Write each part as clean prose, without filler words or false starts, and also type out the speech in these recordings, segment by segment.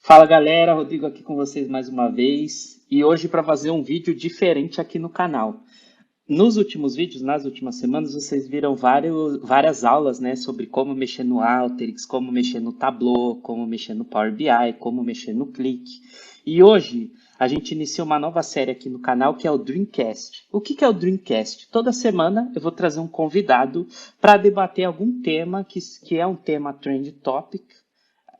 Fala galera, Rodrigo aqui com vocês mais uma vez e hoje para fazer um vídeo diferente aqui no canal. Nos últimos vídeos, nas últimas semanas, vocês viram várias aulas, né, sobre como mexer no Alteryx, como mexer no Tableau, como mexer no Power BI, como mexer no Click. E hoje a gente inicia uma nova série aqui no canal que é o Dreamcast. O que é o Dreamcast? Toda semana eu vou trazer um convidado para debater algum tema que é um tema trend topic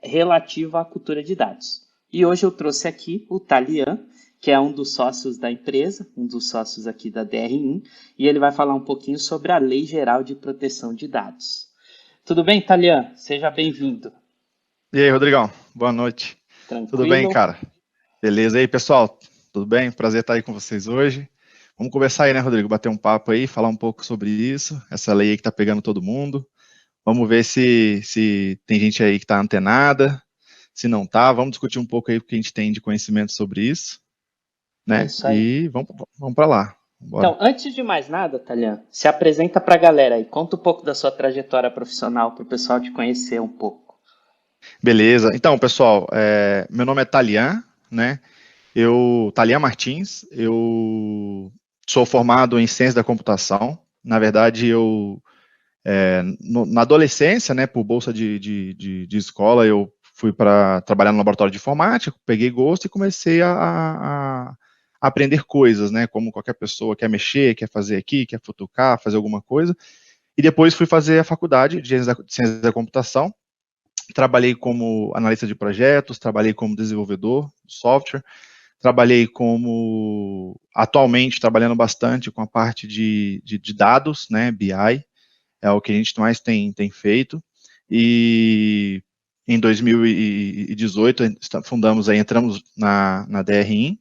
relativo à cultura de dados. E hoje eu trouxe aqui o Talian, que é um dos sócios da empresa, um dos sócios aqui da DRIN, e ele vai falar um pouquinho sobre a Lei Geral de Proteção de Dados. Tudo bem, Talian? Seja bem-vindo. E aí, Rodrigão, boa noite. Tudo bem, Tranquilo? cara? Beleza aí, pessoal? Tudo bem? Prazer estar aí com vocês hoje. Vamos conversar aí, né, Rodrigo? Bater um papo aí, falar um pouco sobre isso, essa lei aí que tá pegando todo mundo. Vamos ver se tem gente aí que tá antenada, se não tá, vamos discutir um pouco aí o que a gente tem de conhecimento sobre isso, É né? isso aí. E vamos para lá. Então, Bora. antes de mais nada, Talian, se apresenta para a galera aí. Conta um pouco da sua trajetória profissional para o pessoal te conhecer um pouco. Beleza. Então, pessoal, meu nome é Talian, né? Talian Martins, eu sou formado em ciência da computação. Na verdade, na adolescência, né, por bolsa de escola, eu fui para trabalhar no laboratório de informática, peguei gosto e comecei a aprender coisas, né, como qualquer pessoa quer mexer, quer fazer aqui, quer futucar, fazer alguma coisa. E depois fui fazer a faculdade de ciência da computação. Trabalhei como analista de projetos, trabalhei como desenvolvedor de software, atualmente, trabalhando bastante com a parte de dados, né, BI, é o que a gente mais tem feito, e em 2018 entramos na DRIN,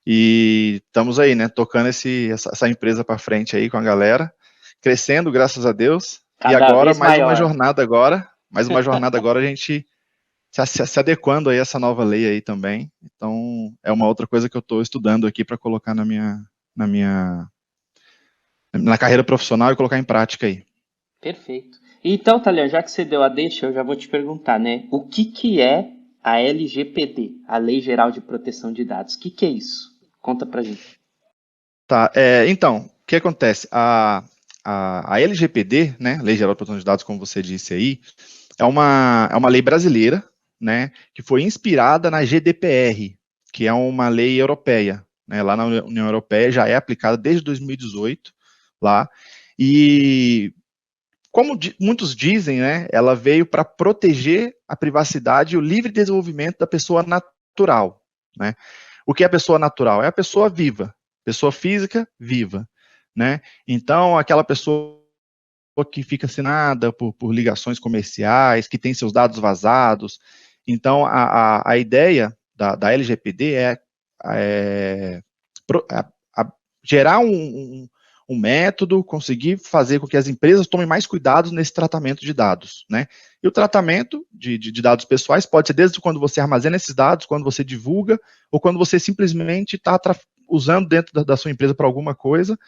e estamos aí, né, tocando essa empresa para frente aí com a galera, crescendo, graças a Deus, e Cada agora, vez maior. mais uma jornada agora, a gente se adequando aí a essa nova lei aí também. Então, é uma outra coisa que eu estou estudando aqui para colocar na carreira profissional e colocar em prática aí. Perfeito. Então, Talian, já que você deu a deixa, eu já vou te perguntar, né? O que é a LGPD, a Lei Geral de Proteção de Dados? O que é isso? Conta pra gente. Tá, então, o que acontece? A LGPD, né, Lei Geral de Proteção de Dados, como você disse aí, é uma lei brasileira, né, que foi inspirada na GDPR, que é uma lei europeia, né, lá na União Europeia já é aplicada desde 2018, lá, e como muitos dizem, né, ela veio para proteger a privacidade e o livre desenvolvimento da pessoa natural, né. O que é a pessoa natural? É a pessoa viva, pessoa física viva, né? Então, aquela pessoa que fica assinada por ligações comerciais, que tem seus dados vazados. Então, a ideia da LGPD é gerar um método, conseguir fazer com que as empresas tomem mais cuidado nesse tratamento de dados, né? E o tratamento de dados pessoais pode ser desde quando você armazena esses dados, quando você divulga, ou quando você simplesmente está usando dentro da sua empresa para alguma coisa,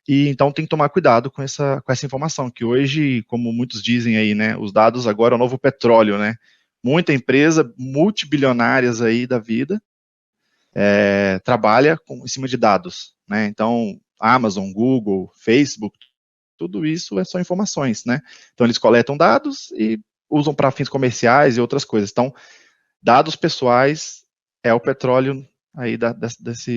e então tem que tomar cuidado com essa informação, que hoje, como muitos dizem aí, né, os dados agora é o novo petróleo, né? Muita empresa, multibilionárias aí da vida, trabalha em cima de dados, né? Então, Amazon, Google, Facebook, tudo isso são informações, né? Então, eles coletam dados e usam para fins comerciais e outras coisas. Então, dados pessoais é o petróleo aí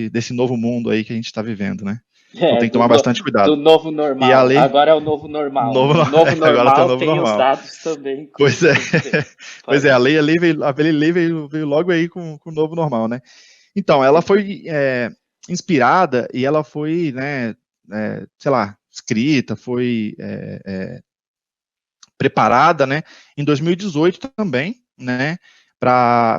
desse novo mundo aí que a gente está vivendo, né? Então, É, tem que tomar bastante do cuidado. novo E a normal. lei, Agora é o novo normal. novo, No novo agora tem o normal novo tem os normal. dados também Pois é, incluídos dentro. pois Pode é, a crer. lei veio logo aí com o novo normal, né? Então, ela foi inspirada e ela foi, né, sei lá, escrita, foi preparada, né, em 2018 também, né,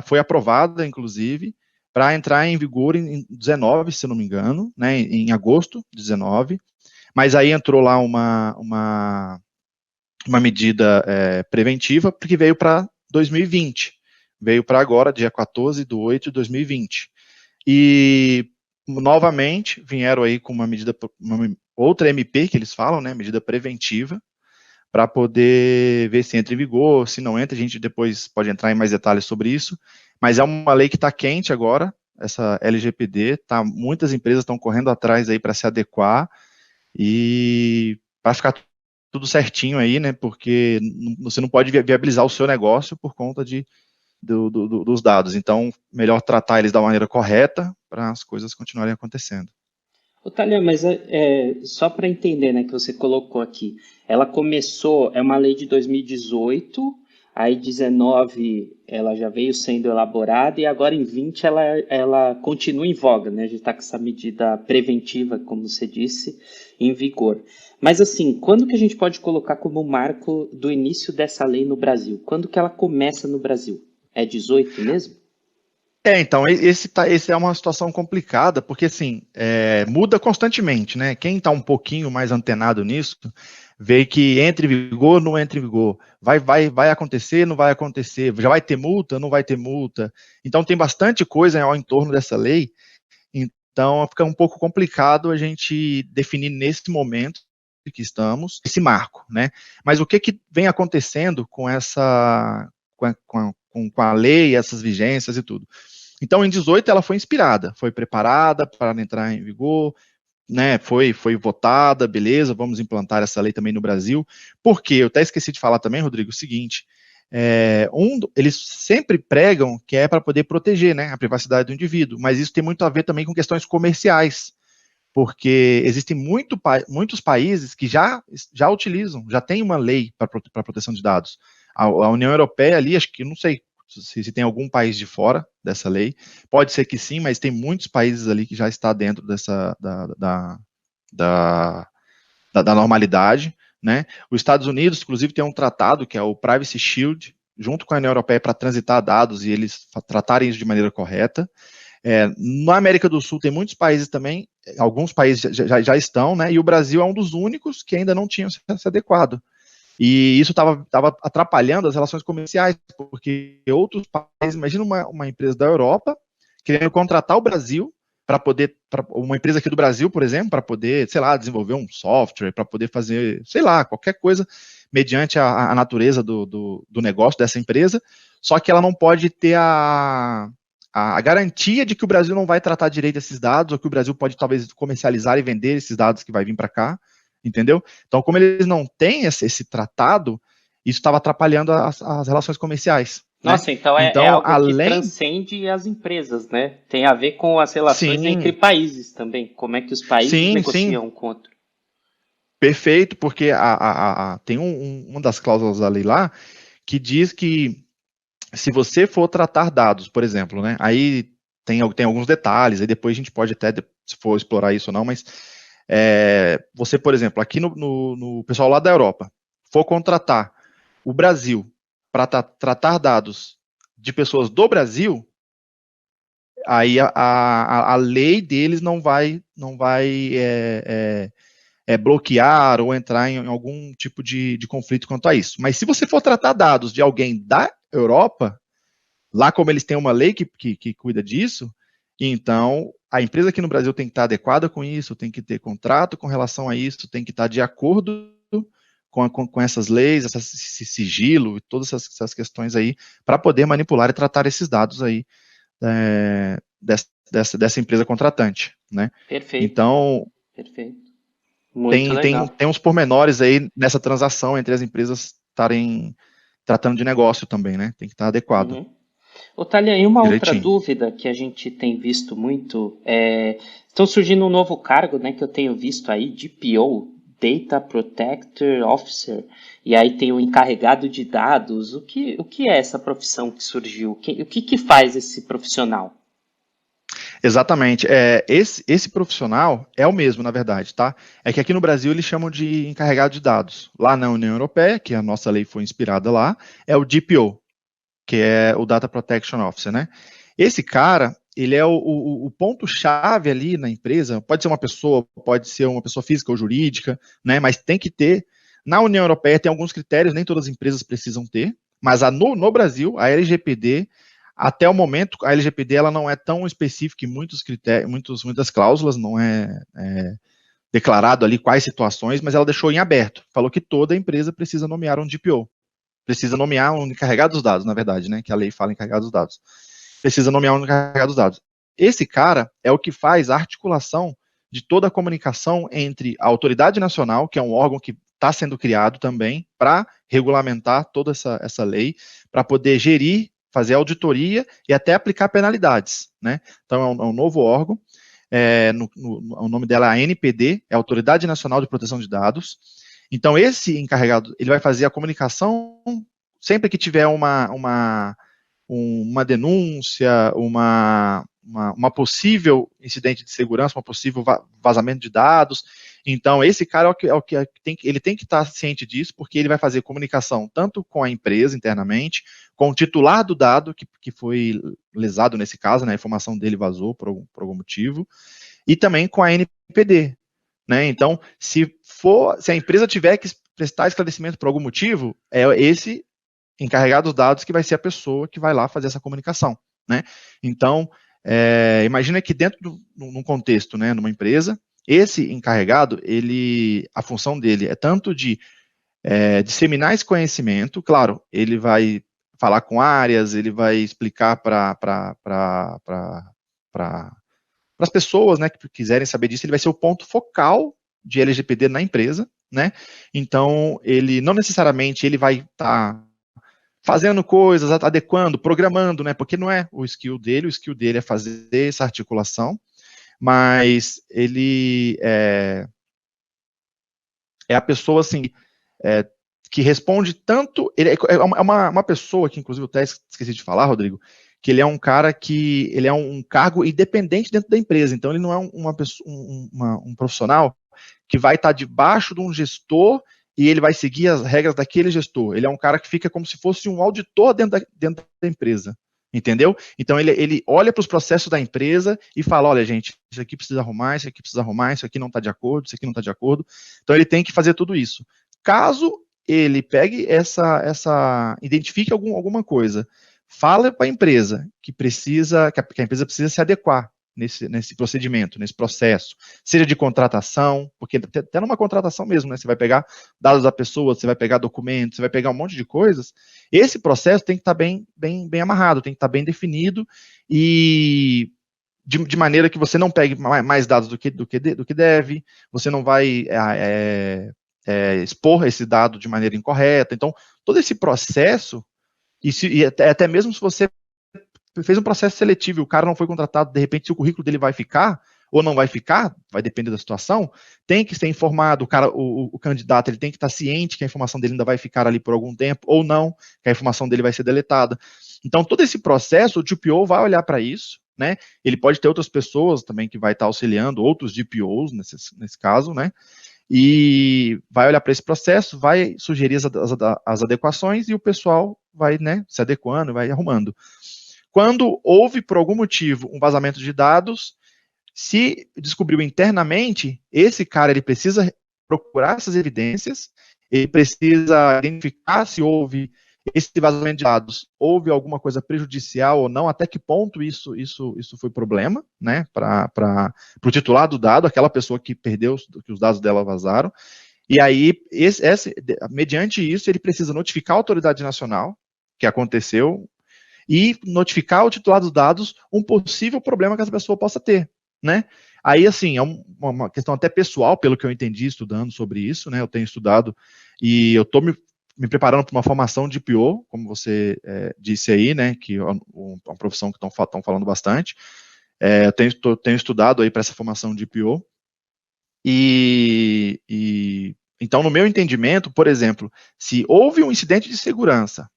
foi aprovada, inclusive, para entrar em vigor em 19, se não me engano, né, em agosto de 19, mas aí entrou lá uma medida preventiva, porque veio para 2020, veio para agora, dia 14/8/2020. E novamente vieram aí com outra MP que eles falam, né, medida preventiva, para poder ver se entra em vigor, se não entra, a gente depois pode entrar em mais detalhes sobre isso, mas é uma lei que está quente agora, essa LGPD, muitas empresas estão correndo atrás aí para se adequar e para ficar tudo certinho aí, né, porque você não pode viabilizar o seu negócio por conta dos dados, então melhor tratar eles da maneira correta para as coisas continuarem acontecendo. Ô, Thalia, mas só para entender, né, que você colocou aqui, ela começou, é uma lei de 2018, aí 19 ela já veio sendo elaborada e agora em 20 ela continua em voga, né? A gente está com essa medida preventiva, como você disse, em vigor. Mas assim, quando que a gente pode colocar como marco do início dessa lei no Brasil? Quando que ela começa no Brasil? É 18 mesmo? Então, esse é uma situação complicada, porque assim, muda constantemente, né? Quem está um pouquinho mais antenado nisso, vê que entra em vigor, não entra em vigor, vai acontecer, não vai acontecer, já vai ter multa, não vai ter multa. Então tem bastante coisa ao entorno dessa lei, então fica um pouco complicado a gente definir nesse momento que estamos, esse marco, né? Mas o que vem acontecendo com com a lei, essas vigências e tudo? Então, em 18, ela foi inspirada, foi preparada para entrar em vigor, né, foi votada, beleza, vamos implantar essa lei também no Brasil. Porque eu até esqueci de falar também, Rodrigo, o seguinte, eles sempre pregam que é para poder proteger, né, a privacidade do indivíduo, mas isso tem muito a ver também com questões comerciais, porque existem muitos países que já utilizam, já tem uma lei para proteção de dados. A União Europeia ali, acho que, não sei se tem algum país de fora dessa lei, pode ser que sim, mas tem muitos países ali que já está dentro da normalidade, né? Os Estados Unidos, inclusive, tem um tratado que é o Privacy Shield, junto com a União Europeia para transitar dados e eles tratarem isso de maneira correta. Na América do Sul tem muitos países também, alguns países já estão, né? E o Brasil é um dos únicos que ainda não tinham se adequado. E isso estava atrapalhando as relações comerciais, porque outros países, imagina uma empresa da Europa querendo contratar o Brasil uma empresa aqui do Brasil, por exemplo, para poder, sei lá, desenvolver um software, para poder fazer, sei lá, qualquer coisa, mediante a natureza do negócio dessa empresa, só que ela não pode ter a garantia de que o Brasil não vai tratar direito esses dados, ou que o Brasil pode talvez comercializar e vender esses dados que vai vir para cá, entendeu? Então, como eles não têm esse tratado, isso estava atrapalhando as relações comerciais. Nossa, né? então é Então, algo que transcende as empresas, né? Tem a ver com as relações entre países também. Como é que os países sim, negociam um com o outro. perfeito, porque tem uma das cláusulas da lei lá que diz que se você for tratar dados, por exemplo, né? Aí tem alguns detalhes, aí depois a gente pode até, se for explorar isso ou não, mas você, por exemplo, aqui no pessoal lá da Europa, for contratar o Brasil para tratar dados de pessoas do Brasil, aí a lei deles não vai bloquear ou entrar em algum tipo de conflito quanto a isso. Mas se você for tratar dados de alguém da Europa, lá como eles têm uma lei que cuida disso, então a empresa aqui no Brasil tem que estar adequada com isso, tem que ter contrato com relação a isso, tem que estar de acordo com essas leis, esse sigilo e todas essas questões aí, para poder manipular e tratar esses dados aí dessa empresa contratante, né? Perfeito. Então, perfeito. Muito legal. Tem uns pormenores aí nessa transação entre as empresas estarem tratando de negócio também, né? Tem que estar adequado. Uhum. Otália, e uma outra Direitinho. dúvida que a gente tem visto muito estão surgindo um novo cargo, né, que eu tenho visto aí, DPO, Data Protector Officer, e aí tem o encarregado de dados. O que é essa profissão que surgiu? O que faz esse profissional? Exatamente. Esse profissional é o mesmo, na verdade, tá? É que aqui no Brasil eles chamam de encarregado de dados. Lá na União Europeia, que a nossa lei foi inspirada lá, é o DPO, que é o Data Protection Officer, né? Esse cara, ele é o ponto-chave ali na empresa, pode ser uma pessoa física ou jurídica, né? Mas tem que ter. Na União Europeia tem alguns critérios, nem todas as empresas precisam ter, mas no Brasil, a LGPD, até o momento, a LGPD ela não é tão específica em muitos critérios, muitas cláusulas, não é declarado ali quais situações, mas ela deixou em aberto. Falou que toda empresa precisa nomear um DPO. Precisa nomear um encarregado dos dados, na verdade, né? Que a lei fala encarregado dos dados. precisa nomear um encarregado dos dados. Esse cara é o que faz a articulação de toda a comunicação entre a autoridade nacional, que é um órgão que está sendo criado também para regulamentar toda essa lei, para poder gerir, fazer auditoria e até aplicar penalidades, né? Então é um novo órgão, o nome dela é a ANPD, é a Autoridade Nacional de Proteção de Dados. Então esse encarregado, ele vai fazer a comunicação sempre que tiver uma denúncia, uma possível incidente de segurança, uma possível vazamento de dados. Então, esse cara ele tem que estar ciente disso, porque ele vai fazer comunicação tanto com a empresa internamente, com o titular do dado, que foi lesado nesse caso, né, a informação dele vazou por algum motivo, e também com a NPD. Né? Então, se a empresa tiver que prestar esclarecimento por algum motivo, é esse encarregado dos dados que vai ser a pessoa que vai lá fazer essa comunicação, né? Então, imagina que dentro num contexto, né, numa empresa, esse encarregado, a função dele é tanto de disseminar esse conhecimento, claro, ele vai falar com áreas, ele vai explicar para as pessoas, né, que quiserem saber disso, ele vai ser o ponto focal de LGPD na empresa, né? Então, ele não necessariamente ele vai estar fazendo coisas, adequando, programando, né? Porque não é o skill dele é fazer essa articulação, mas ele é a pessoa, assim, que responde tanto, ele é uma pessoa que, inclusive, eu até esqueci de falar, Rodrigo, que ele é um cara que, ele é um cargo independente dentro da empresa, então ele não é um profissional que vai estar debaixo de um gestor e ele vai seguir as regras daquele gestor. Ele é um cara que fica como se fosse um auditor dentro da empresa, entendeu? Então ele olha para os processos da empresa e fala, olha gente, isso aqui precisa arrumar, isso aqui precisa arrumar, isso aqui não está de acordo, isso aqui não está de acordo. Então ele tem que fazer tudo isso. Caso ele pegue identifique alguma coisa, fala para a empresa que a empresa precisa se adequar nesse procedimento, nesse processo, seja de contratação, porque até numa contratação mesmo, né, você vai pegar dados da pessoa, você vai pegar documentos, você vai pegar um monte de coisas, esse processo tem que estar bem amarrado, tem que estar bem definido e de maneira que você não pegue mais dados do que deve, você não vai expor esse dado de maneira incorreta. Então, todo esse processo, e até mesmo se você fez um processo seletivo e o cara não foi contratado, de repente, se o currículo dele vai ficar ou não vai ficar, vai depender da situação, tem que ser informado, o candidato ele tem que estar ciente que a informação dele ainda vai ficar ali por algum tempo, ou não, que a informação dele vai ser deletada. Então, todo esse processo, o DPO vai olhar para isso, né? Ele pode ter outras pessoas também que vai estar auxiliando, outros DPOs nesse caso, né? E vai olhar para esse processo, vai sugerir as adequações e o pessoal vai, né, se adequando, vai arrumando. Quando houve, por algum motivo, um vazamento de dados, se descobriu internamente, esse cara ele precisa procurar essas evidências, ele precisa identificar se houve esse vazamento de dados, houve alguma coisa prejudicial ou não, até que ponto isso foi problema, né, para o titular do dado, aquela pessoa que perdeu, que os dados dela vazaram, e aí, mediante isso, ele precisa notificar a autoridade nacional que aconteceu, e notificar o titular dos dados um possível problema que essa pessoa possa ter, né? Aí, assim, é uma questão até pessoal, pelo que eu entendi estudando sobre isso, né? Eu tenho estudado e eu estou me preparando para uma formação de PO, como você disse aí, né? Que é uma profissão que estão falando bastante. Eu tenho estudado aí para essa formação de PO. Então, no meu entendimento, por exemplo, se houve um incidente de segurança,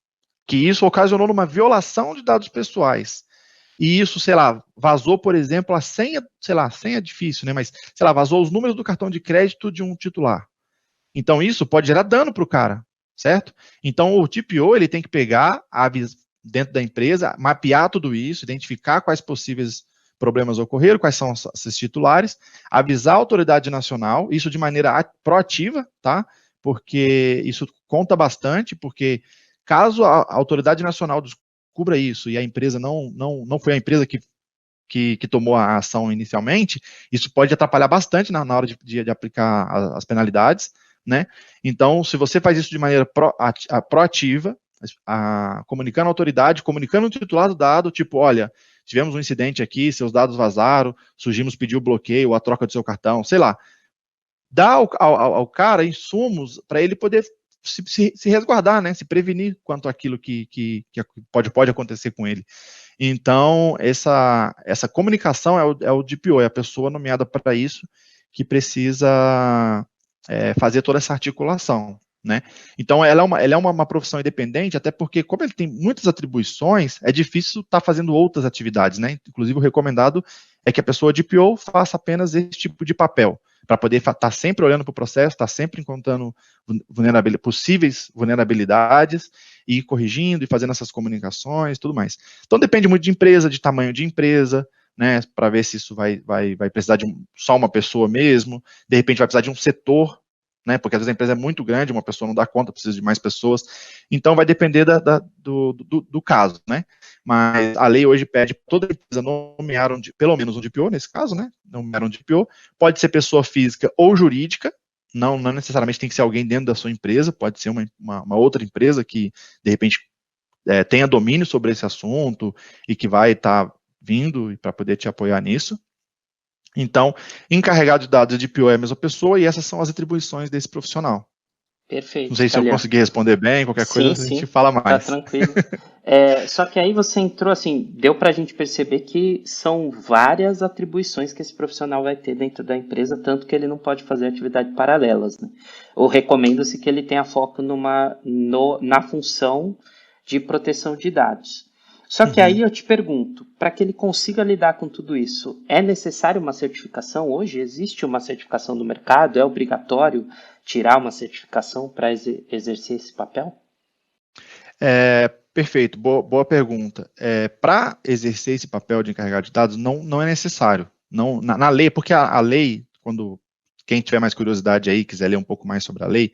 que isso ocasionou numa violação de dados pessoais, e isso, sei lá, vazou, por exemplo, a senha, sei lá, senha é difícil, né, mas, sei lá, vazou os números do cartão de crédito de um titular. Então, isso pode gerar dano para o cara, certo? Então, o TPO, ele tem que pegar, dentro da empresa, mapear tudo isso, identificar quais possíveis problemas ocorreram, quais são esses titulares, avisar a autoridade nacional, isso de maneira proativa, tá? Porque isso conta bastante, porque caso a autoridade nacional descubra isso e a empresa não foi a empresa que tomou a ação inicialmente, isso pode atrapalhar bastante na hora de aplicar as penalidades, né? Então, se você faz isso de maneira proativa, comunicando a autoridade, comunicando o titular do dado, tipo, olha, tivemos um incidente aqui, seus dados vazaram, surgimos pedir o bloqueio ou a troca do seu cartão, sei lá. Dá ao cara insumos para ele poder se resguardar, né, se prevenir quanto àquilo que pode acontecer com ele. Então, essa comunicação é o DPO, é a pessoa nomeada para isso, que precisa fazer toda essa articulação, né? Então, ela é uma profissão independente, até porque, como ele tem muitas atribuições, é difícil estar fazendo outras atividades, né? Inclusive, o recomendado é que a pessoa DPO faça apenas esse tipo de papel, para poder estar sempre olhando para o processo, estar sempre encontrando possíveis vulnerabilidades, e ir corrigindo e fazendo essas comunicações e tudo mais. Então, depende muito de empresa, de tamanho de empresa, né, para ver se isso vai precisar de só uma pessoa mesmo, de repente vai precisar de um setor, né, porque às vezes a empresa é muito grande, uma pessoa não dá conta, precisa de mais pessoas, então vai depender do caso, né, mas a lei hoje pede para toda empresa nomear pelo menos um DPO, nesse caso, né, nomear um DPO, pode ser pessoa física ou jurídica, não necessariamente tem que ser alguém dentro da sua empresa, pode ser uma outra empresa que, de repente, tenha domínio sobre esse assunto e que vai estar vindo para poder te apoiar nisso. Então, encarregado de dados de DPO é a mesma pessoa e essas são as atribuições desse profissional. Perfeito, Não sei se eu Talian. consegui responder bem, qualquer coisa a gente fala mais. Tá tranquilo. Só que aí você entrou assim, deu para a gente perceber que são várias atribuições que esse profissional vai ter dentro da empresa, tanto que ele não pode fazer atividades paralelas, né? Ou recomenda-se que ele tenha foco na função de proteção de dados. Só que aí eu te pergunto, para que ele consiga lidar com tudo isso, é necessário uma certificação hoje? Existe uma certificação no mercado? É obrigatório tirar uma certificação para exercer esse papel? Perfeito, boa pergunta. Para exercer esse papel de encarregado de dados, não é necessário. Não, na lei, porque a lei, quem tiver mais curiosidade aí, quiser ler um pouco mais sobre a lei,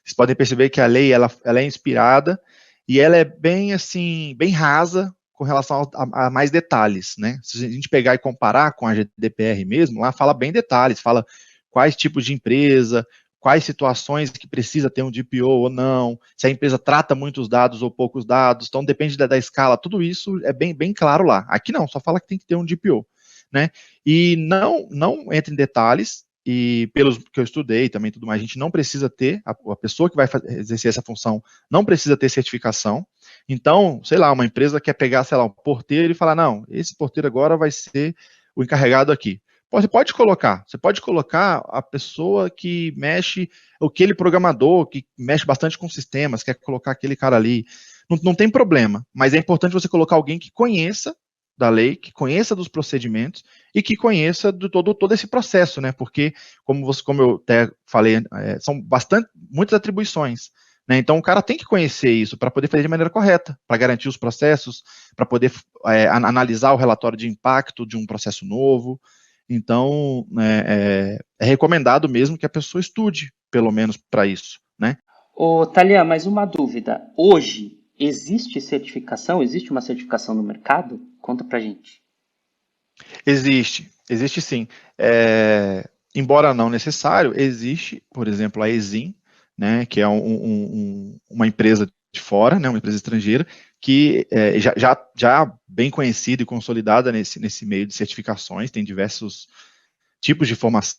vocês podem perceber que a lei ela é inspirada e ela é bem assim, bem rasa com relação a mais detalhes, né? Se a gente pegar e comparar com a GDPR mesmo, lá fala bem detalhes, fala quais tipos de empresa, quais situações que precisa ter um DPO ou não, se a empresa trata muitos dados ou poucos dados, então depende da escala, tudo isso é bem claro lá. Aqui não, só fala que tem que ter um DPO, né? E não entra em detalhes, e pelos que eu estudei também tudo mais, a gente não precisa ter, a pessoa que vai exercer essa função não precisa ter certificação. Então, sei lá, uma empresa quer pegar, sei lá, um porteiro e falar, não, esse porteiro agora vai ser o encarregado aqui. Você pode colocar a pessoa que mexe, aquele programador que mexe bastante com sistemas, quer colocar aquele cara ali, não tem problema, mas é importante você colocar alguém que conheça da lei, que conheça dos procedimentos e que conheça de todo esse processo, né? Porque, como eu até falei, são muitas atribuições, né? Então, o cara tem que conhecer isso para poder fazer de maneira correta, para garantir os processos, para poder analisar o relatório de impacto de um processo novo. Então, é recomendado mesmo que a pessoa estude, pelo menos para isso, né? Ô, Thalia, mais uma dúvida. Hoje, existe certificação? Existe uma certificação no mercado? Conta pra gente. Existe sim. Embora não necessário, existe, por exemplo, a Exim, né, que é uma empresa de fora, né, uma empresa estrangeira, que já bem conhecida e consolidada nesse meio de certificações, tem diversos tipos de formação,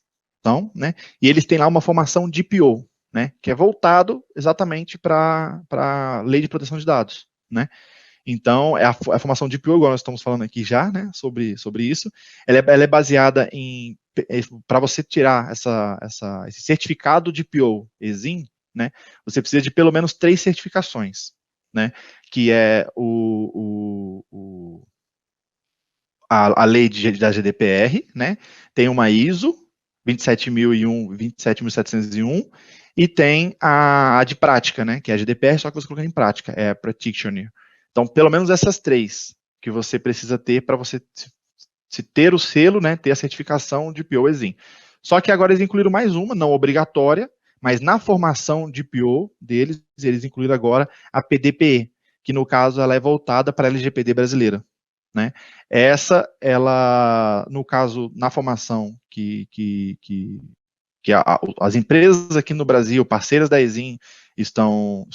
né, e eles têm lá uma formação de DPO, né, que é voltado exatamente para a lei de proteção de dados, né. Então, a formação de DPO, igual nós estamos falando aqui já, né, sobre isso, ela é baseada para você tirar esse certificado de DPO EXIM, né, você precisa de pelo menos 3 certificações, né, que é a lei da GDPR, né, tem uma ISO 27001, 27701, e tem a de prática, né, que é a GDPR, só que você coloca em prática, é a Practitioner. Então, pelo menos essas 3 que você precisa ter para você se ter o selo, né, ter a certificação de PO EXIM. Só que agora eles incluíram mais uma, não obrigatória, mas na formação de PO deles, eles incluíram agora a PDPE, que no caso ela é voltada para a LGPD brasileira, né? Ela, no caso, na formação que as empresas aqui no Brasil, parceiras da Exim, estão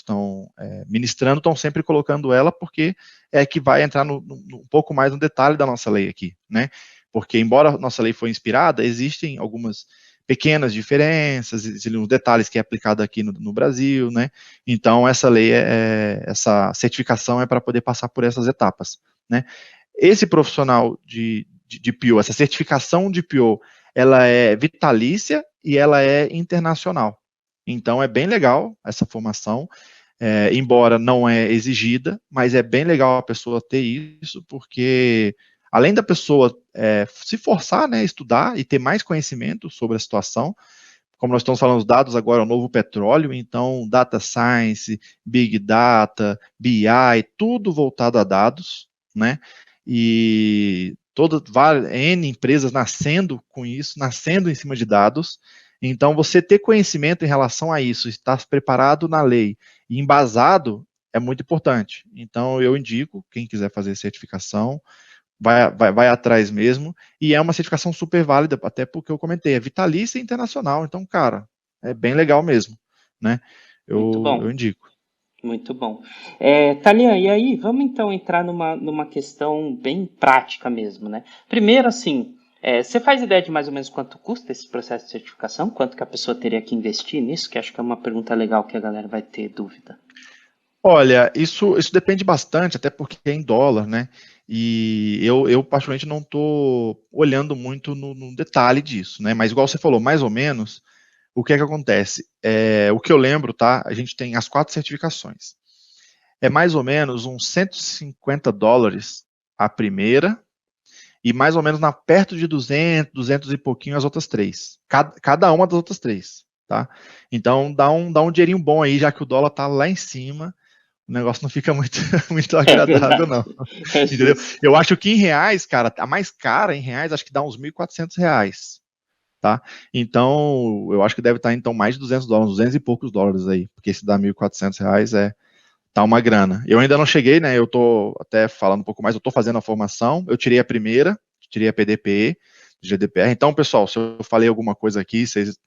ministrando, estão sempre colocando ela, porque é que vai entrar um pouco mais no detalhe da nossa lei aqui, né? Porque, embora a nossa lei foi inspirada, existem algumas pequenas diferenças, uns detalhes que é aplicado aqui no Brasil, né? Então, essa lei, essa certificação é para poder passar por essas etapas, né? Esse profissional de PO, essa certificação de PO, ela é vitalícia e ela é internacional. Então, é bem legal essa formação, embora não é exigida, mas é bem legal a pessoa ter isso, porque além da pessoa se forçar, né, estudar e ter mais conhecimento sobre a situação, como nós estamos falando, os dados agora é o novo petróleo, então data science, big data, BI, tudo voltado a dados, né, e várias N empresas nascendo com isso, nascendo em cima de dados. Então, você ter conhecimento em relação a isso, estar preparado na lei e embasado é muito importante. Então, eu indico, quem quiser fazer certificação, vai atrás mesmo, e é uma certificação super válida, até porque eu comentei, é vitalícia e internacional, então, cara, é bem legal mesmo, né? Muito bom. Eu indico. Muito bom. Talian, e aí, vamos então entrar numa questão bem prática mesmo, né? Primeiro, assim, você faz ideia de mais ou menos quanto custa esse processo de certificação? Quanto que a pessoa teria que investir nisso? Que acho que é uma pergunta legal que a galera vai ter dúvida. Olha, isso depende bastante, até porque é em dólar, né? E eu particularmente não estou olhando muito no detalhe disso, né? Mas igual você falou, mais ou menos, o que é que acontece? O que eu lembro, tá? A gente tem as 4 certificações. É mais ou menos uns $150 a primeira, e mais ou menos perto de 200 e pouquinho as outras 3. Cada uma das outras 3, tá? Então dá um dinheirinho bom aí, já que o dólar tá lá em cima, o negócio não fica muito, muito agradável, não. Entendeu? Eu acho que em reais, cara, a mais cara em reais, acho que dá uns R$1.400, tá? Então, eu acho que deve estar, então, mais de $200, 200 e poucos dólares aí, porque se dá R$1.400 tá uma grana. Eu ainda não cheguei, né, eu tô até falando um pouco mais, eu tô fazendo a formação, eu tirei a primeira, tirei a PDPE, GDPR, então, pessoal, se eu falei alguma coisa aqui, vocês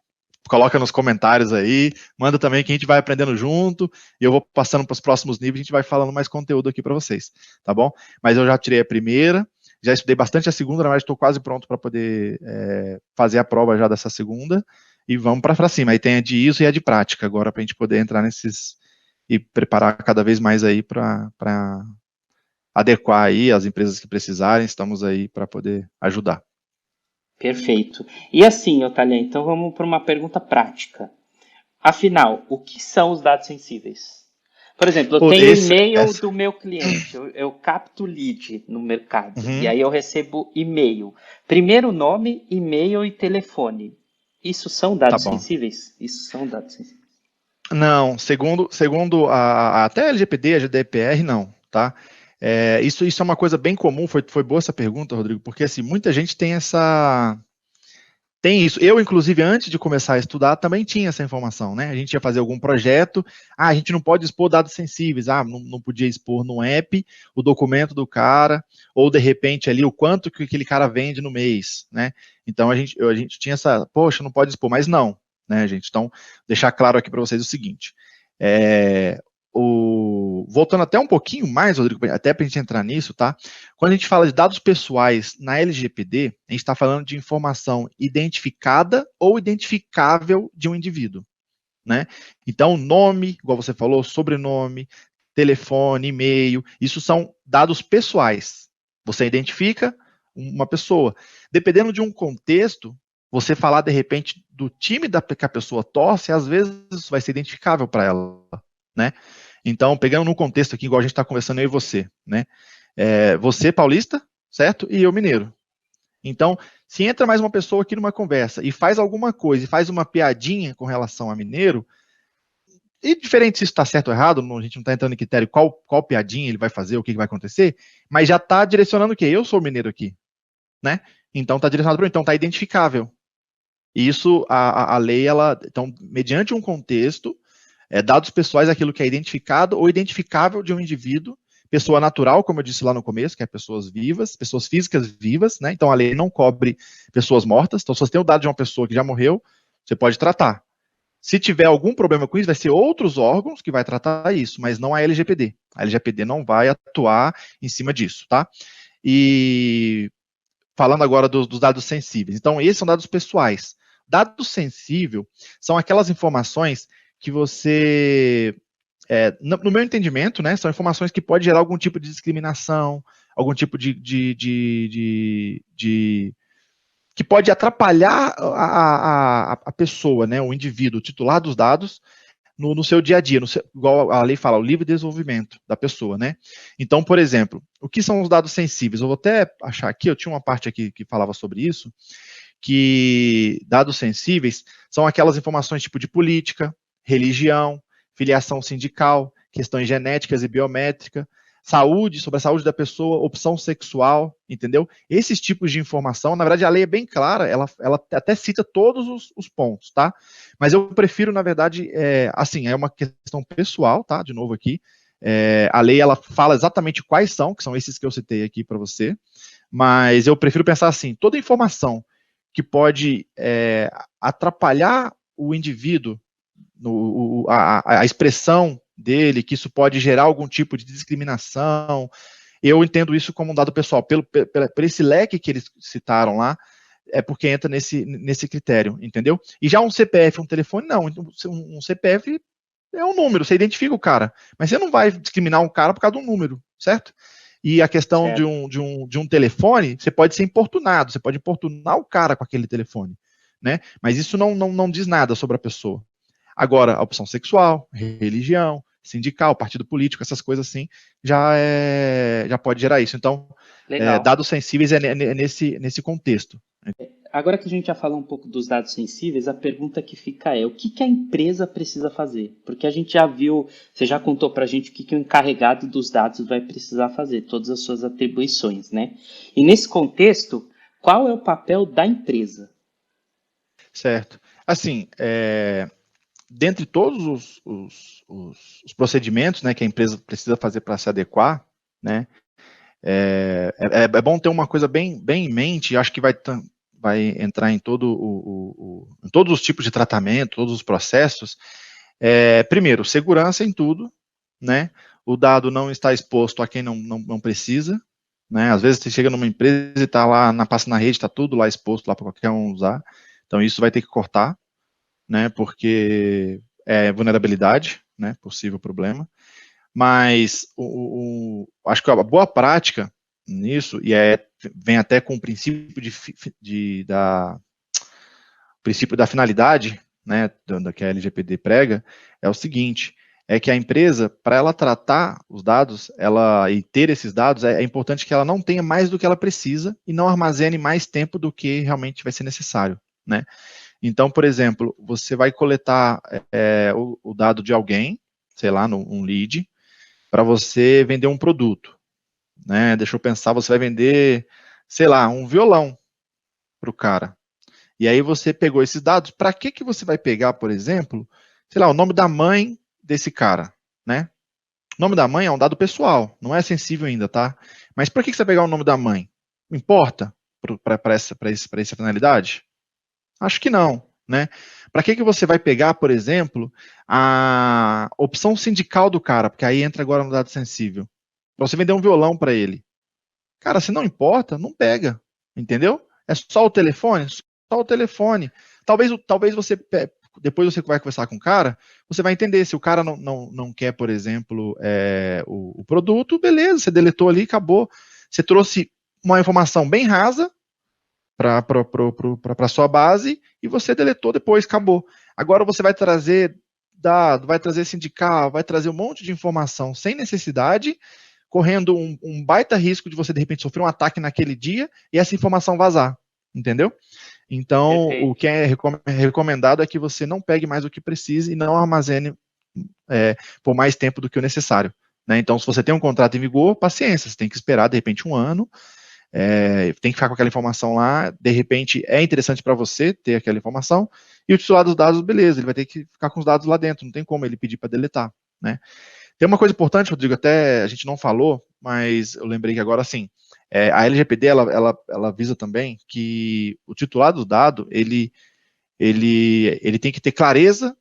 coloca nos comentários aí, manda também que a gente vai aprendendo junto, e eu vou passando para os próximos níveis, a gente vai falando mais conteúdo aqui para vocês, tá bom? Mas eu já tirei a primeira, já estudei bastante a segunda, na verdade estou quase pronto para poder fazer a prova já dessa segunda, e vamos para cima. Aí tem a de ISO e a de prática, agora para a gente poder entrar nesses, e preparar cada vez mais aí para adequar aí as empresas que precisarem, estamos aí para poder ajudar. Perfeito. E assim, Otália, então vamos para uma pergunta prática. Afinal, o que são os dados sensíveis? Por exemplo, eu tenho e-mail do meu cliente, eu capto lead no mercado, e aí eu recebo e-mail. Primeiro nome, e-mail e telefone. Isso são dados sensíveis? Isso são dados sensíveis. Não, segundo até a LGPD, a GDPR, não, tá? Isso é uma coisa bem comum, foi boa essa pergunta, Rodrigo, porque assim, muita gente tem isso. Eu, inclusive, antes de começar a estudar, também tinha essa informação, né? A gente ia fazer algum projeto, a gente não pode expor dados sensíveis, não podia expor no app o documento do cara, ou de repente ali o quanto que aquele cara vende no mês, né? Então a gente tinha essa, poxa, não pode expor, mas não, né, gente? Então, deixar claro aqui para vocês o seguinte, voltando até um pouquinho mais, Rodrigo, até para a gente entrar nisso, tá? Quando a gente fala de dados pessoais na LGPD, a gente está falando de informação identificada ou identificável de um indivíduo, né? Então, nome, igual você falou, sobrenome, telefone, e-mail, isso são dados pessoais. Você identifica uma pessoa. Dependendo de um contexto, você falar, de repente, do time que a pessoa torce, às vezes vai ser identificável para ela, né? Então, pegando no contexto aqui, igual a gente está conversando eu e você, né? Você paulista, certo? E eu mineiro. Então, se entra mais uma pessoa aqui numa conversa e faz alguma coisa, e faz uma piadinha com relação a mineiro, e diferente se isso está certo ou errado, a gente não está entrando em critério qual piadinha ele vai fazer, o que vai acontecer, mas já está direcionando o quê? Eu sou mineiro aqui, né? Então está direcionado para mim, então está identificável. Isso, a lei, então, mediante um contexto, dados pessoais é aquilo que é identificado ou identificável de um indivíduo, pessoa natural, como eu disse lá no começo, que é pessoas vivas, pessoas físicas vivas, né? Então a lei não cobre pessoas mortas. Então, se você tem o dado de uma pessoa que já morreu, você pode tratar. Se tiver algum problema com isso, vai ser outros órgãos que vai tratar isso, mas não a LGPD. A LGPD não vai atuar em cima disso, tá? E falando agora dos dados sensíveis. Então, esses são dados pessoais. Dado sensível são aquelas informações que você, no meu entendimento, né, são informações que podem gerar algum tipo de discriminação, algum tipo que pode atrapalhar a pessoa, né, o indivíduo, o titular dos dados, no seu dia a dia, igual a lei fala, o livre desenvolvimento da pessoa, né? Então, por exemplo, o que são os dados sensíveis? Eu vou até achar aqui, eu tinha uma parte aqui que falava sobre isso, que dados sensíveis são aquelas informações tipo de política, religião, filiação sindical, questões genéticas e biométricas, saúde, sobre a saúde da pessoa, opção sexual, entendeu? Esses tipos de informação, na verdade, a lei é bem clara, ela até cita todos os pontos, tá? Mas eu prefiro, na verdade, assim, é uma questão pessoal, tá? De novo aqui, a lei, ela fala exatamente quais são, que são esses que eu citei aqui para você, mas eu prefiro pensar assim, toda informação que pode atrapalhar o indivíduo, a expressão dele, que isso pode gerar algum tipo de discriminação, eu entendo isso como um dado pessoal, por esse leque que eles citaram lá, é porque entra nesse critério, entendeu? E já um CPF, um telefone, não, um CPF é um número, você identifica o cara, mas você não vai discriminar um cara por causa de um número, certo? E a questão de um telefone, você pode ser importunado, você pode importunar o cara com aquele telefone, né? Mas isso não diz nada sobre a pessoa. Agora, a opção sexual, religião, sindical, partido político, essas coisas assim, já pode gerar isso. Então, dados sensíveis nesse contexto. Agora que a gente já falou um pouco dos dados sensíveis, a pergunta que fica é: o que a empresa precisa fazer? Porque a gente já viu, você já contou para a gente o que o encarregado dos dados vai precisar fazer, todas as suas atribuições, né? E nesse contexto, qual é o papel da empresa? Certo. Assim, dentre todos os procedimentos, né, que a empresa precisa fazer para se adequar, né, é bom ter uma coisa bem em mente, acho que vai entrar em em todos os tipos de tratamento, todos os processos. Primeiro, segurança em tudo, né? O dado não está exposto a quem não precisa, né? Às vezes você chega numa empresa e está lá, passa na rede, está tudo lá exposto lá para qualquer um usar. Então isso vai ter que cortar, né? Porque é vulnerabilidade, né? Possível problema. Mas acho que a boa prática nisso, e vem até com o princípio princípio da finalidade, né, que a LGPD prega, é o seguinte, é que a empresa, para ela tratar os dados, e ter esses dados, é importante que ela não tenha mais do que ela precisa e não armazene mais tempo do que realmente vai ser necessário, né? Então, por exemplo, você vai coletar o dado de alguém, sei lá, um lead, para você vender um produto, né? Deixa eu pensar, você vai vender, sei lá, um violão para o cara. E aí você pegou esses dados, para que você vai pegar, por exemplo, sei lá, o nome da mãe desse cara, né? O nome da mãe é um dado pessoal, não é sensível ainda, tá? Mas para que você vai pegar o nome da mãe? Importa para essa finalidade? Acho que não, né? Para que você vai pegar, por exemplo, a opção sindical do cara, porque aí entra agora no dado sensível. Para você vender um violão para ele. Cara, se não importa, não pega, entendeu? É só o telefone? Só o telefone. Talvez você, depois você vai conversar com o cara, você vai entender, se o cara não quer, por exemplo, o produto, beleza, você deletou ali, acabou. Você trouxe uma informação bem rasa para a sua base e você deletou depois, acabou. Agora você vai trazer dado, vai trazer sindical, vai trazer um monte de informação sem necessidade, correndo um baita risco de você, de repente, sofrer um ataque naquele dia e essa informação vazar, entendeu? Então, o que é recomendado é que você não pegue mais do que precise e não armazene por mais tempo do que o necessário, né? Então, se você tem um contrato em vigor, paciência, você tem que esperar, de repente, um ano, tem que ficar com aquela informação lá, de repente é interessante para você ter aquela informação, e o titular dos dados, beleza, ele vai ter que ficar com os dados lá dentro, não tem como ele pedir para deletar, né? Tem uma coisa importante, Rodrigo, até a gente não falou, mas eu lembrei que agora, assim, a LGPD, ela visa também que o titular do dado, ele tem que ter clareza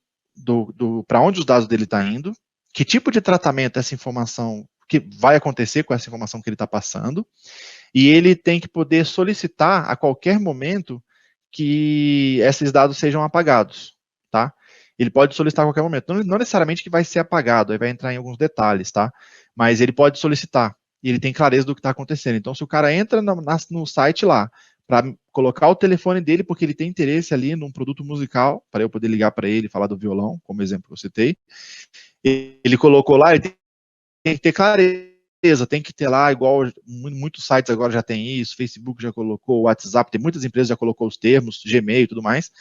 para onde os dados dele estão indo, que tipo de tratamento essa informação, que vai acontecer com essa informação que ele está passando, e ele tem que poder solicitar a qualquer momento que esses dados sejam apagados, tá? Ele pode solicitar a qualquer momento, não necessariamente que vai ser apagado, aí vai entrar em alguns detalhes, tá? Mas ele pode solicitar, e ele tem clareza do que está acontecendo. Então, se o cara entra no site lá, para colocar o telefone dele, porque ele tem interesse ali num produto musical, para eu poder ligar para ele e falar do violão, como exemplo que eu citei, ele colocou lá, ele tem que ter clareza, tem que ter lá, igual muitos sites agora já tem isso, Facebook já colocou, WhatsApp, tem muitas empresas já colocou os termos, Gmail e tudo mais,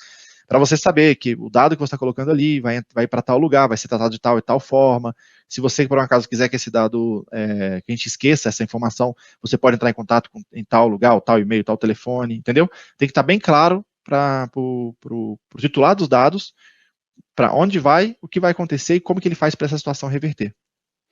para você saber que o dado que você está colocando ali vai para tal lugar, vai ser tratado de tal e tal forma. Se você, por um acaso, quiser que esse dado, que a gente esqueça essa informação, você pode entrar em contato em tal lugar, ou tal e-mail, tal telefone, entendeu? Tem que estar bem claro para o titular dos dados, para onde vai, o que vai acontecer e como que ele faz para essa situação reverter.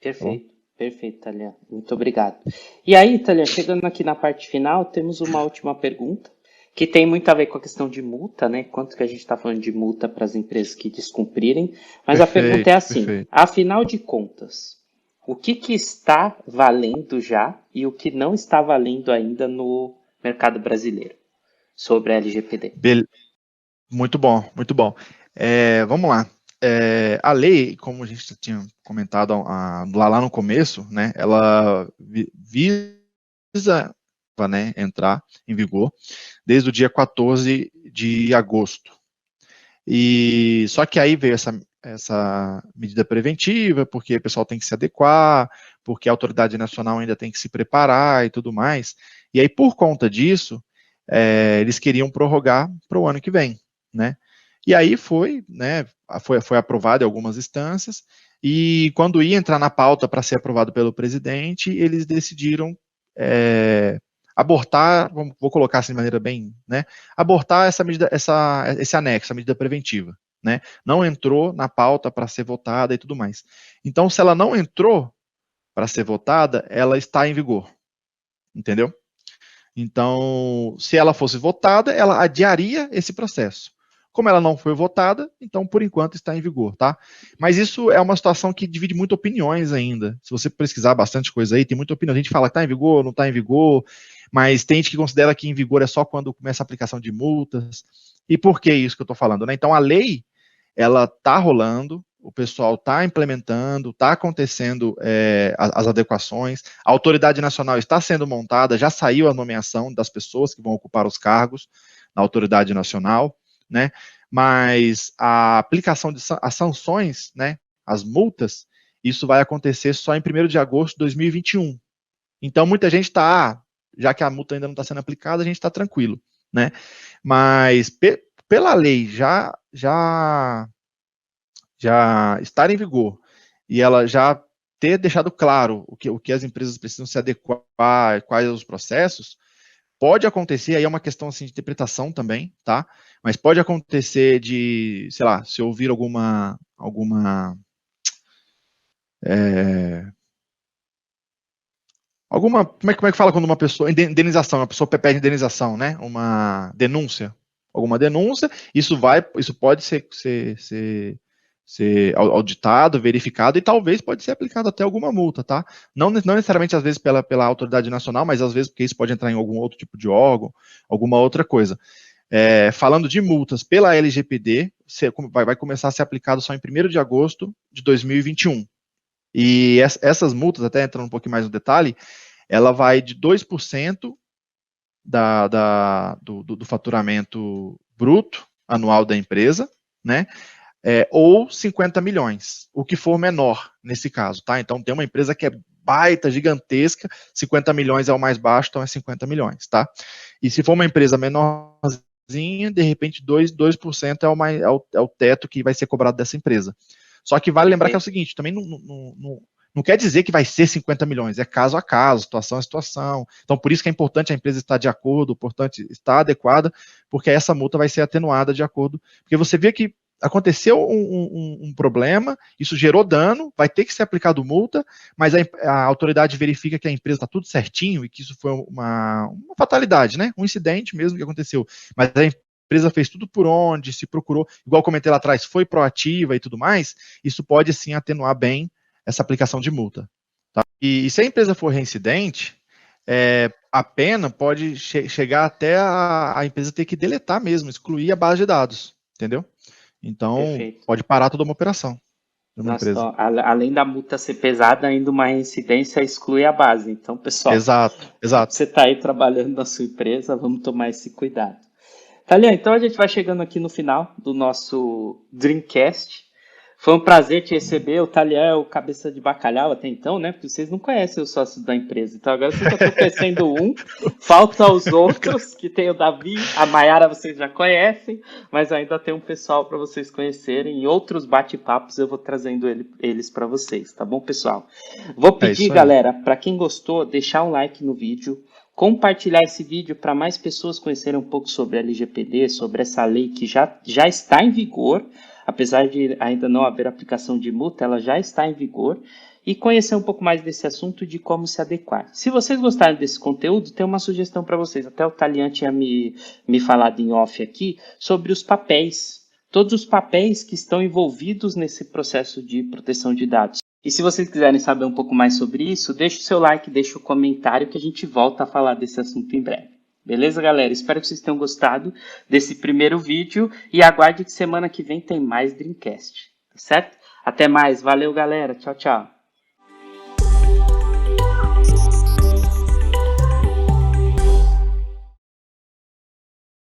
Perfeito, perfeito, Talian. Muito obrigado. E aí, Talian, chegando aqui na parte final, temos uma última pergunta, que tem muito a ver com a questão de multa, né? Quanto que a gente está falando de multa para as empresas que descumprirem. Mas a pergunta é assim, perfeito. afinal de contas, o que está valendo já e o que não está valendo ainda no mercado brasileiro sobre a LGPD? Muito bom, muito bom. Vamos lá. A lei, como a gente já tinha comentado lá no começo, né, ela visa, né, entrar em vigor desde o dia 14 de agosto. E só que aí veio essa medida preventiva, porque o pessoal tem que se adequar, porque a autoridade nacional ainda tem que se preparar e tudo mais. E aí, por conta disso, eles queriam prorrogar para o ano que vem, né? E aí né, foi aprovado em algumas instâncias, e quando ia entrar na pauta para ser aprovado pelo presidente, eles decidiram abortar, vou colocar assim de maneira bem, né, abortar essa medida, esse anexo, a medida preventiva, né, não entrou na pauta para ser votada e tudo mais. Então, se ela não entrou para ser votada, ela está em vigor, entendeu? Então, se ela fosse votada, ela adiaria esse processo. Como ela não foi votada, então, por enquanto, está em vigor, tá? Mas isso é uma situação que divide muito opiniões ainda. Se você pesquisar bastante coisa aí, tem muita opinião. A gente fala que está em vigor, não está em vigor, mas tem gente que considera que em vigor é só quando começa a aplicação de multas. E por que isso que eu estou falando, né? Então, a lei, ela está rolando, o pessoal está implementando, está acontecendo as adequações, a autoridade nacional está sendo montada, já saiu a nomeação das pessoas que vão ocupar os cargos na autoridade nacional, né? Mas a aplicação as sanções, né? As multas, isso vai acontecer só em 1º de agosto de 2021. Então, muita gente está, já que a multa ainda não está sendo aplicada, a gente está tranquilo, né? Mas pela lei já estar em vigor e ela já ter deixado claro o que as empresas precisam se adequar, quais os processos, pode acontecer, aí é uma questão assim, de interpretação também, tá? Mas pode acontecer de, sei lá, se ouvir alguma como é que fala quando uma pessoa, indenização, uma pessoa pede indenização, né? Uma denúncia, alguma denúncia, isso pode ser auditado, verificado, e talvez pode ser aplicado até alguma multa, tá? Não necessariamente, às vezes, pela autoridade nacional, mas às vezes porque isso pode entrar em algum outro tipo de órgão, alguma outra coisa. Falando de multas pela LGPD, vai começar a ser aplicado só em 1º de agosto de 2021. E essas multas, até entrando um pouquinho mais no detalhe, ela vai de 2% do faturamento bruto anual da empresa, né? Ou 50 milhões, o que for menor nesse caso, tá? Então tem uma empresa que é baita, gigantesca, 50 milhões é o mais baixo, então é 50 milhões, tá? E se for uma empresa menorzinha, de repente 2% é o teto que vai ser cobrado dessa empresa. Só que vale lembrar que é o seguinte, também não quer dizer que vai ser 50 milhões, é caso a caso, situação a situação. Então, por isso que é importante a empresa estar de acordo, importante estar adequada, porque essa multa vai ser atenuada de acordo. Porque você vê que aconteceu um problema, isso gerou dano, vai ter que ser aplicado multa, mas a autoridade verifica que a empresa está tudo certinho e que isso foi uma fatalidade, né? Um incidente mesmo que aconteceu. Mas empresa fez tudo por onde, se procurou, igual comentei lá atrás, foi proativa e tudo mais, isso pode sim atenuar bem essa aplicação de multa. Tá? E se a empresa for reincidente, a pena pode chegar até a empresa ter que deletar mesmo, excluir a base de dados, entendeu? Então, Perfeito. pode parar toda uma operação de uma Nossa, empresa. então, além da multa ser pesada, ainda uma reincidência exclui a base. Então, pessoal, Exato, exato. você está aí trabalhando na sua empresa, vamos tomar esse cuidado. Thalia, então a gente vai chegando aqui no final do nosso Dreamcast. Foi um prazer te receber. O Thalia é o cabeça de bacalhau até então, né? Porque vocês não conhecem os sócios da empresa. Então agora vocês já estão conhecendo um. Faltam os outros, que tem o Davi, a Mayara vocês já conhecem, mas ainda tem um pessoal para vocês conhecerem. Em outros bate-papos eu vou trazendo eles para vocês, tá bom, pessoal? Vou pedir, galera, para quem gostou, deixar um like no vídeo, compartilhar esse vídeo para mais pessoas conhecerem um pouco sobre a LGPD, sobre essa lei que já está em vigor, apesar de ainda não haver aplicação de multa, ela já está em vigor, e conhecer um pouco mais desse assunto de como se adequar. Se vocês gostarem desse conteúdo, tem uma sugestão para vocês. Até o Talian tinha me falado em off aqui sobre os papéis. Todos os papéis que estão envolvidos nesse processo de proteção de dados. E se vocês quiserem saber um pouco mais sobre isso, deixe o seu like, deixe o comentário que a gente volta a falar desse assunto em breve. Beleza, galera? Espero que vocês tenham gostado desse primeiro vídeo e aguarde que semana que vem tem mais Dreamcast, certo? Até mais, valeu, galera. Tchau, tchau.